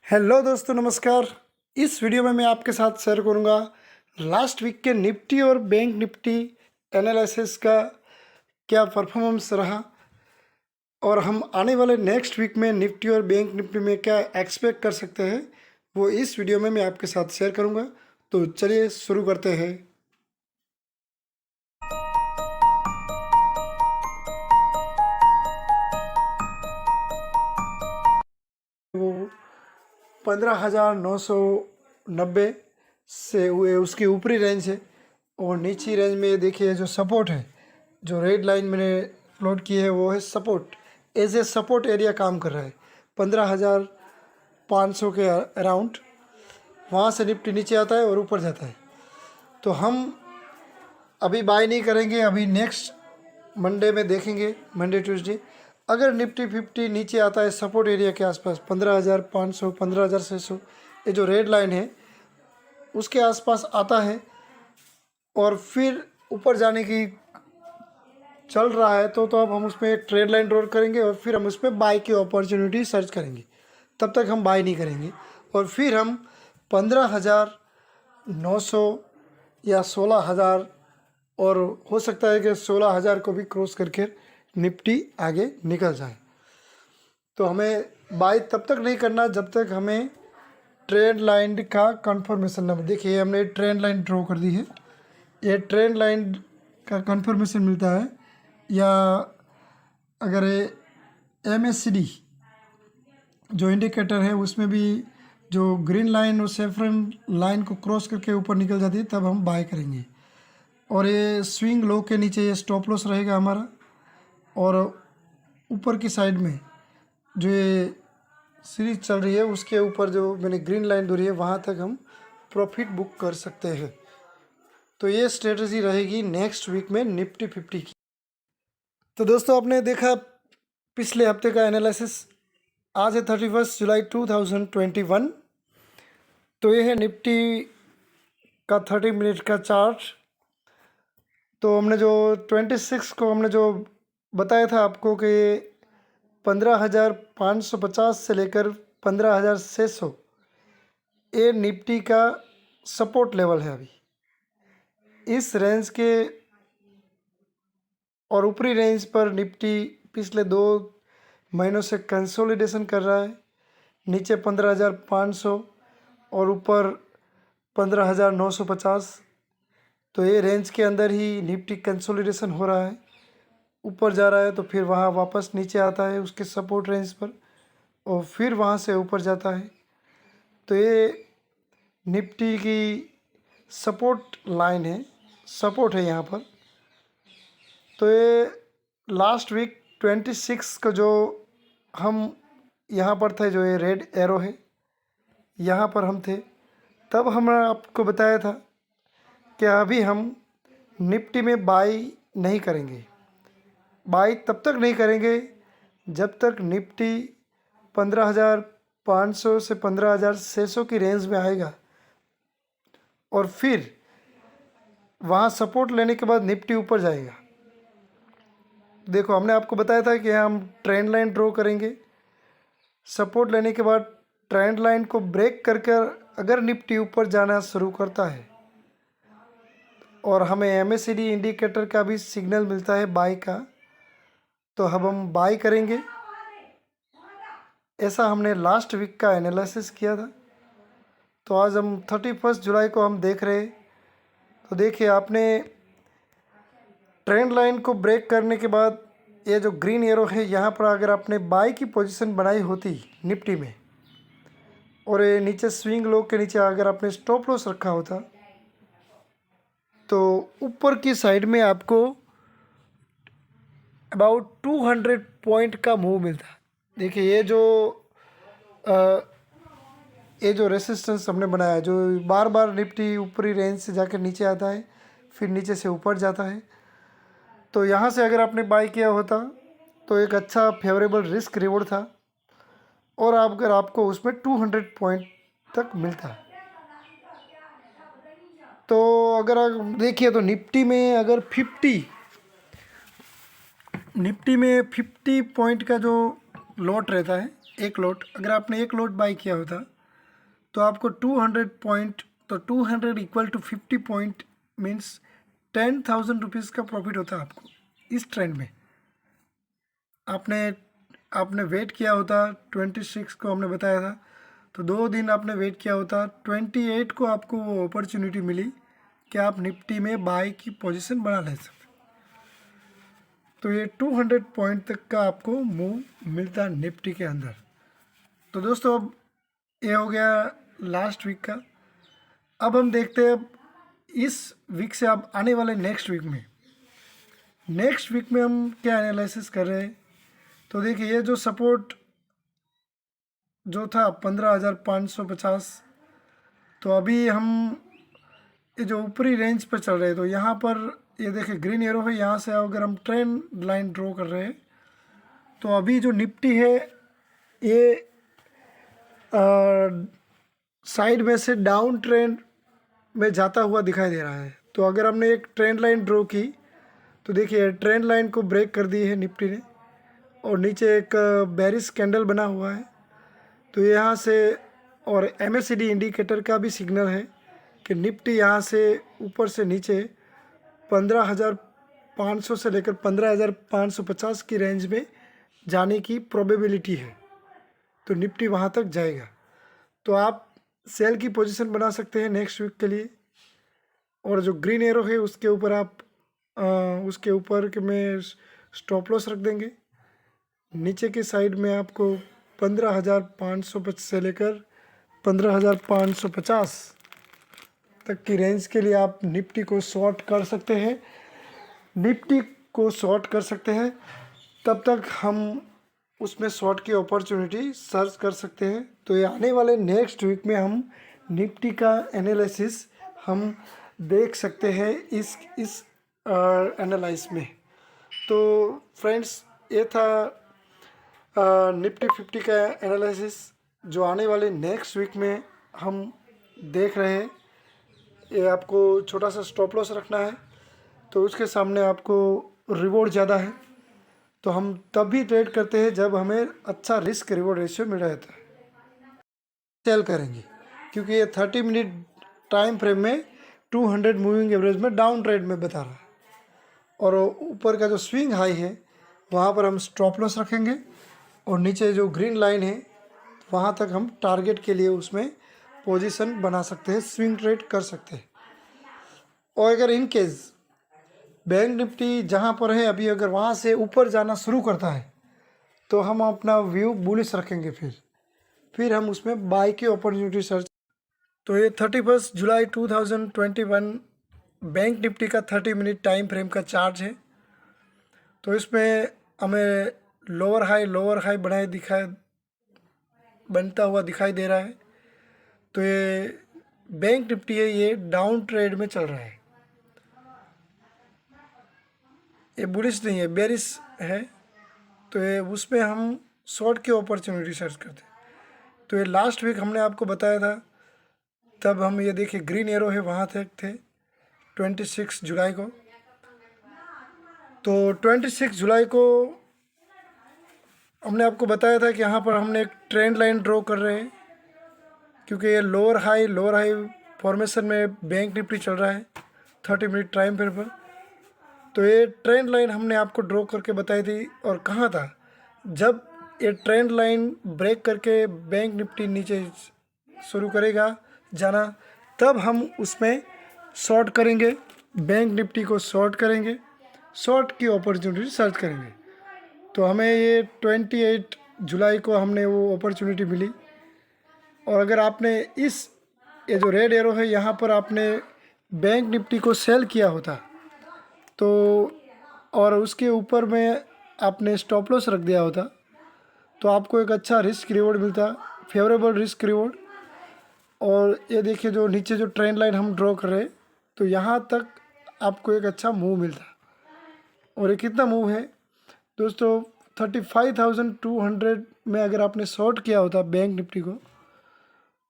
Hello दोस्तों, नमस्कार। इस वीडियो में मैं आपके साथ शेयर करूंगा लास्ट वीक के निफ्टी और बैंक निफ्टी एनालिसिस का क्या परफॉर्मेंस रहा और हम आने वाले नेक्स्ट वीक में निफ्टी और बैंक निफ्टी में क्या एक्सपेक्ट कर सकते हैं, वो इस वीडियो में मैं आपके साथ शेयर करूंगा। तो चलिए शुरू करते हैं। वो 15,990 से हुए उसकी ऊपरी रेंज है और नीची रेंज में देखिए जो सपोर्ट है, जो रेड लाइन मैंने प्लॉट की है वो है support. As a support area काम कर रहा है 15,500 के अराउंड। वहाँ से निफ्टी नीचे आता है और ऊपर जाता है। तो हम अभी बाय नहीं करेंगे, अभी नेक्स्ट मंडे में देखेंगे, मंडे ट्यूसडे। अगर निफ्टी 50 नीचे आता है सपोर्ट एरिया के आसपास 15,500 15,600, ये जो रेड लाइन है उसके आसपास आता है और फिर ऊपर जाने की चल रहा है तो अब हम उसमें एक ट्रेड लाइन ड्रॉ करेंगे और फिर हम उसमें बाय की अपॉर्चुनिटी सर्च करेंगे। तब तक हम बाय नहीं करेंगे और फिर हम 15,900 या 16,000 और हो सकता है कि 16,000 को भी क्रॉस करके निफ्टी आगे निकल जाए। तो हमें बाय तब तक नहीं करना जब तक हमें ट्रेंड लाइन का कंफर्मेशन ना मिले। देखिए हमने ट्रेंड लाइन ड्रॉ कर दी है, ये ट्रेंड लाइन का कंफर्मेशन मिलता है या अगर MACD जो इंडिकेटर है उसमें भी जो ग्रीन लाइन और सेफ्रन लाइन को क्रॉस करके ऊपर निकल जाती है तब हम बाय करेंगे। और ये स्विंग लो के नीचे ये स्टॉप लॉस रहेगा हमारा और ऊपर की साइड में जो ये सीरीज चल रही है उसके ऊपर जो मैंने ग्रीन लाइन दूरी है वहाँ तक हम प्रॉफिट बुक कर सकते हैं। तो ये स्ट्रेटजी रहेगी नेक्स्ट वीक में निफ्टी 50 की। तो दोस्तों आपने देखा पिछले हफ्ते का एनालिसिस। आज है 31 जुलाई 2021। तो ये है निफ्टी का 30 मिनट का चार्ट। तो हमने जो 26 को हमने जो बताया था आपको कि 15,550 से लेकर 15,600 ये निफ्टी का सपोर्ट लेवल है। अभी इस रेंज के और ऊपरी रेंज पर निफ्टी पिछले 2 महीनों से कंसोलिडेशन कर रहा है। नीचे 15,500 और ऊपर 15,950। तो ये रेंज के अंदर ही निफ्टी कंसोलिडेशन हो रहा है। ऊपर जा रहा है तो फिर वहाँ वापस नीचे आता है उसके सपोर्ट रेंज पर और फिर वहाँ से ऊपर जाता है। तो ये निफ्टी की सपोर्ट लाइन है, सपोर्ट है यहाँ पर। तो ये लास्ट वीक 26 का जो हम यहाँ पर थे, जो ये रेड एरो है यहाँ पर हम थे, तब हमने आपको बताया था कि अभी हम निफ्टी में बाई नहीं करेंगे। बाई तब तक नहीं करेंगे जब तक निफ्टी 15,500 से 15,600 की रेंज में आएगा और फिर वहाँ सपोर्ट लेने के बाद निफ्टी ऊपर जाएगा। देखो हमने आपको बताया था कि हम ट्रेंड लाइन ड्रॉ करेंगे, सपोर्ट लेने के बाद ट्रेंड लाइन को ब्रेक करके अगर निफ्टी ऊपर जाना शुरू करता है और हमें MACD इंडिकेटर का भी सिग्नल मिलता है बाय का, तो अब हम बाय करेंगे। ऐसा हमने लास्ट वीक का एनालिसिस किया था। तो आज हम 31 जुलाई को हम देख रहे हैं। तो देखिए आपने ट्रेंड लाइन को ब्रेक करने के बाद ये जो ग्रीन एरो है यहाँ पर अगर आपने बाय की पोजीशन बनाई होती निफ्टी में और ये नीचे स्विंग लो के नीचे अगर आपने स्टॉप लॉस रखा होता तो ऊपर की साइड में आपको अबाउट 200 पॉइंट का मूव मिलता। देखिए ये जो रेसिस्टेंस हमने बनाया, जो बार बार निफ्टी ऊपरी रेंज से जाकर नीचे आता है फिर नीचे से ऊपर जाता है, तो यहाँ से अगर आपने बाय किया होता तो एक अच्छा फेवरेबल रिस्क रिवॉर्ड था और अगर आपको उसमें 200 पॉइंट तक मिलता। तो अगर आप देखिए तो निफ्टी में 50 पॉइंट का जो लॉट रहता है, एक लॉट, अगर आपने एक लॉट बाय किया होता तो आपको 200 पॉइंट, तो 200 equal to 50 point means 10,000 rupees का प्रॉफिट होता है आपको इस ट्रेंड में। आपने आपने वेट किया होता 26 को हमने बताया था, तो 2 दिन आपने वेट किया होता, 28 को आपको वो अपॉर्चुनिटी मिली कि आप निफ्टी में बाय की पोजीशन बना ले सकते। तो ये 200 पॉइंट तक का आपको मूव मिलता है निफ्टी के अंदर। तो दोस्तों अब ये हो गया लास्ट वीक का। अब हम देखते हैं इस वीक से अब आने वाले नेक्स्ट वीक में हम क्या एनालिसिस कर रहे हैं। तो देखिए ये जो सपोर्ट जो था 15,550, तो अभी हम ये जो ऊपरी रेंज पर चल रहे हैं, तो यहाँ पर ये देखिए ग्रीन एरो है, यहाँ से अगर हम ट्रेंड लाइन ड्रॉ कर रहे हैं तो अभी जो निफ्टी है ये साइड में से डाउन ट्रेंड में जाता हुआ दिखाई दे रहा है। तो अगर हमने एक ट्रेंड लाइन ड्रॉ की तो देखिए ट्रेंड लाइन को ब्रेक कर दी है निफ्टी ने, और नीचे एक बेरिश कैंडल बना हुआ है। तो यहाँ से और MACD इंडिकेटर का भी सिग्नल है कि निफ्टी यहाँ से ऊपर से नीचे 15,500 से लेकर 15,550 की रेंज में जाने की प्रोबेबिलिटी है, तो निफ्टी वहाँ तक जाएगा। तो आप सेल की पोजीशन बना सकते हैं नेक्स्ट वीक के लिए। और जो ग्रीन एरो है उसके ऊपर आप उसके ऊपर के में स्टॉप लॉस रख देंगे। नीचे के साइड में आपको 15,550 से लेकर 15,550 तक की रेंज के लिए आप निफ्टी को शॉर्ट कर सकते हैं, तब तक हम उसमें शॉर्ट की अपॉर्चुनिटी सर्च कर सकते हैं। तो ये आने वाले नेक्स्ट वीक में हम निफ्टी का एनालिसिस हम देख सकते हैं इस एनालाइज में। तो फ्रेंड्स ये था निफ्टी 50 का एनालिसिस जो आने वाले नेक्स्ट वीक में हम देख रहे हैं। ये आपको छोटा सा स्टॉप लॉस रखना है, तो उसके सामने आपको रिवॉर्ड ज़्यादा है, तो हम तब भी ट्रेड करते हैं जब हमें अच्छा रिस्क रिवॉर्ड रेशियो मिल रहता है। सेल करेंगे क्योंकि ये 30 मिनट टाइम फ्रेम में 200 मूविंग एवरेज में डाउन ट्रेड में बता रहा है, और ऊपर का जो स्विंग हाई है वहाँ पर हम स्टॉप लॉस रखेंगे, और नीचे जो ग्रीन लाइन है वहाँ तक हम टारगेट के लिए उसमें पोजीशन बना सकते हैं, स्विंग ट्रेड कर सकते हैं। और अगर इन केस बैंक निफ्टी जहाँ पर है अभी अगर वहाँ से ऊपर जाना शुरू करता है तो हम अपना व्यू बुलिश रखेंगे, फिर हम उसमें बाय की अपॉर्चुनिटी सर्च। तो ये 31 जुलाई 2021 बैंक निफ्टी का 30 मिनट टाइम फ्रेम का चार्ट है। तो इसमें हमें लोअर हाई बनता हुआ दिखाई दे रहा है। तो ये बैंक निफ्टी है, ये डाउन ट्रेड में चल रहा है, ये बुलिश नहीं है, बेरिश है। तो ये उसमें हम शॉर्ट की अपॉर्चुनिटी सर्च करते हैं। तो ये लास्ट वीक हमने आपको बताया था, तब हम ये देखिए ग्रीन एरो है वहाँ तक थे 26 जुलाई को। तो 26 जुलाई को हमने आपको बताया था कि यहाँ पर हमने एक ट्रेंड लाइन ड्रॉ कर रहे हैं, क्योंकि ये लोअर हाई फॉर्मेशन में बैंक निफ्टी चल रहा है 30 मिनट टाइम फ्रेम पर। तो ये ट्रेंड लाइन हमने आपको ड्रॉ करके बताई थी, और कहाँ था जब ये ट्रेंड लाइन ब्रेक करके बैंक निफ्टी नीचे शुरू करेगा जाना, तब हम उसमें शॉर्ट करेंगे, बैंक निफ्टी को शॉर्ट करेंगे, शॉर्ट की अपॉर्चुनिटी सर्च करेंगे। तो हमें ये 28 जुलाई को हमने वो अपॉर्चुनिटी मिली। और अगर आपने ये जो रेड एरो है यहाँ पर आपने बैंक निफ्टी को सेल किया होता तो, और उसके ऊपर में आपने स्टॉप लॉस रख दिया होता, तो आपको एक अच्छा रिस्क रिवॉर्ड मिलता, फेवरेबल रिस्क रिवॉर्ड। और ये देखिए जो नीचे जो ट्रेंड लाइन हम ड्रॉ कर रहे हैं, तो यहाँ तक आपको एक अच्छा मूव मिलता। और ये कितना मूव है दोस्तों, 35,200 में अगर आपने शॉर्ट किया होता बैंक निफ्टी को,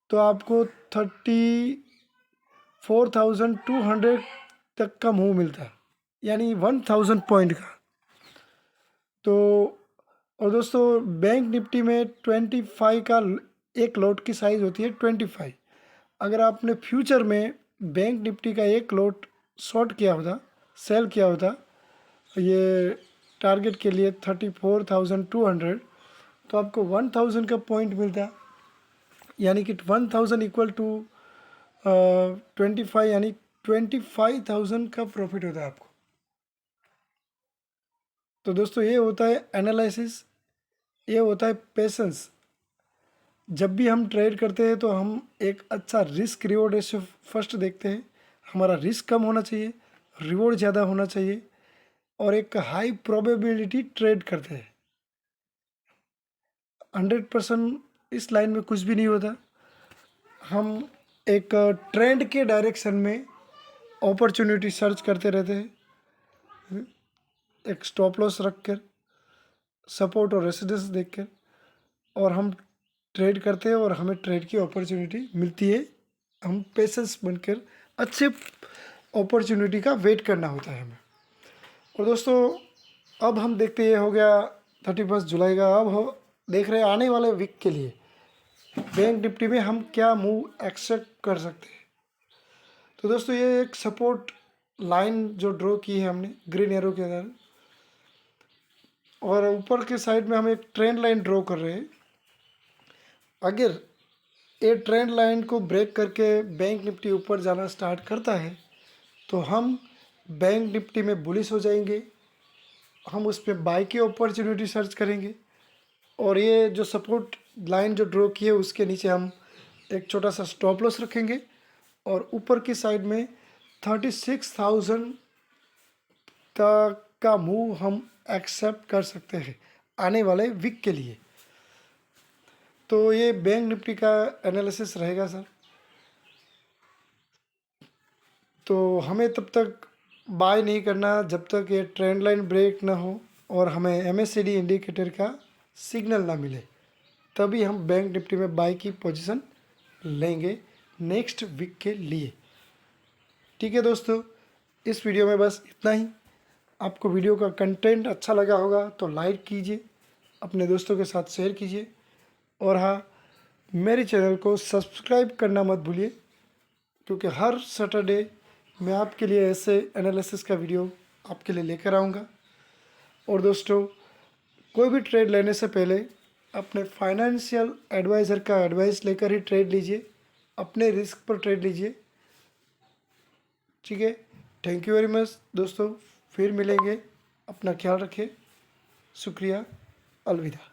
तो आपको 34,200 तक का मूव मिलता, यानी 1,000 पॉइंट का। तो और दोस्तों बैंक निफ्टी में 25 का एक लॉट की साइज़ होती है 25। अगर आपने फ्यूचर में बैंक निफ्टी का एक लॉट शॉर्ट किया होता, सेल किया होता ये टारगेट के लिए 34,200, तो आपको 1,000 का पॉइंट मिलता, यानी कि 1,000 इक्वल टू 25, यानी 25,000 का प्रॉफिट होता है आपको। तो दोस्तों ये होता है एनालिसिस, ये होता है पेशेंस। जब भी हम ट्रेड करते हैं तो हम एक अच्छा रिस्क रिवॉर्ड रेशियो फर्स्ट देखते हैं। हमारा रिस्क कम होना चाहिए, रिवॉर्ड ज़्यादा होना चाहिए, और एक हाई प्रोबेबिलिटी ट्रेड करते हैं। 100% इस लाइन में कुछ भी नहीं होता। हम एक ट्रेंड के डायरेक्शन में अपॉर्चुनिटी सर्च करते रहते हैं, एक स्टॉप लॉस रख कर, सपोर्ट और रेसिस्टेंस देख कर, और हम ट्रेड करते हैं और हमें ट्रेड की अपॉर्चुनिटी मिलती है। हम पेशेंस बनकर अच्छे अपॉर्चुनिटी का वेट करना होता है हमें। और दोस्तों अब हम देखते हैं, ये हो गया 31 जुलाई का। अब हो देख रहे हैं आने वाले वीक के लिए बैंक निफ्टी में हम क्या मूव एक्सेप्ट कर सकते हैं। तो दोस्तों ये एक सपोर्ट लाइन जो ड्रॉ की है हमने ग्रीन एरो के अंदर, और ऊपर के साइड में हम एक ट्रेंड लाइन ड्रॉ कर रहे हैं। अगर ये ट्रेंड लाइन को ब्रेक करके बैंक निफ्टी ऊपर जाना स्टार्ट करता है तो हम बैंक निफ्टी में बुलिश हो जाएंगे। हम उस पर बाई की अपॉर्चुनिटी सर्च करेंगे, और ये जो सपोर्ट लाइन जो ड्रॉ की है उसके नीचे हम एक छोटा सा स्टॉप लॉस रखेंगे, और ऊपर की साइड में 36,000 तक का मूव हम एक्सेप्ट कर सकते हैं आने वाले वीक के लिए। तो ये बैंक निफ्टी का एनालिसिस रहेगा सर। तो हमें तब तक बाय नहीं करना जब तक ये ट्रेंड लाइन ब्रेक ना हो और हमें MACD इंडिकेटर का सिग्नल ना मिले, तभी हम बैंक निफ्टी में बाय की पोजीशन लेंगे नेक्स्ट वीक के लिए। ठीक है दोस्तों, इस वीडियो में बस इतना ही। आपको वीडियो का कंटेंट अच्छा लगा होगा तो लाइक कीजिए, अपने दोस्तों के साथ शेयर कीजिए, और हाँ, मेरे चैनल को सब्सक्राइब करना मत भूलिए, क्योंकि हर सैटरडे मैं आपके लिए ऐसे एनालिसिस का वीडियो आपके लिए लेकर आऊँगा। और दोस्तों कोई भी ट्रेड लेने से पहले अपने फाइनेंशियल एडवाइज़र का एडवाइस लेकर ही ट्रेड लीजिए, अपने रिस्क पर ट्रेड लीजिए। ठीक है, थैंक यू वेरी मच दोस्तों, फिर मिलेंगे। अपना ख्याल रखें। शुक्रिया, अलविदा।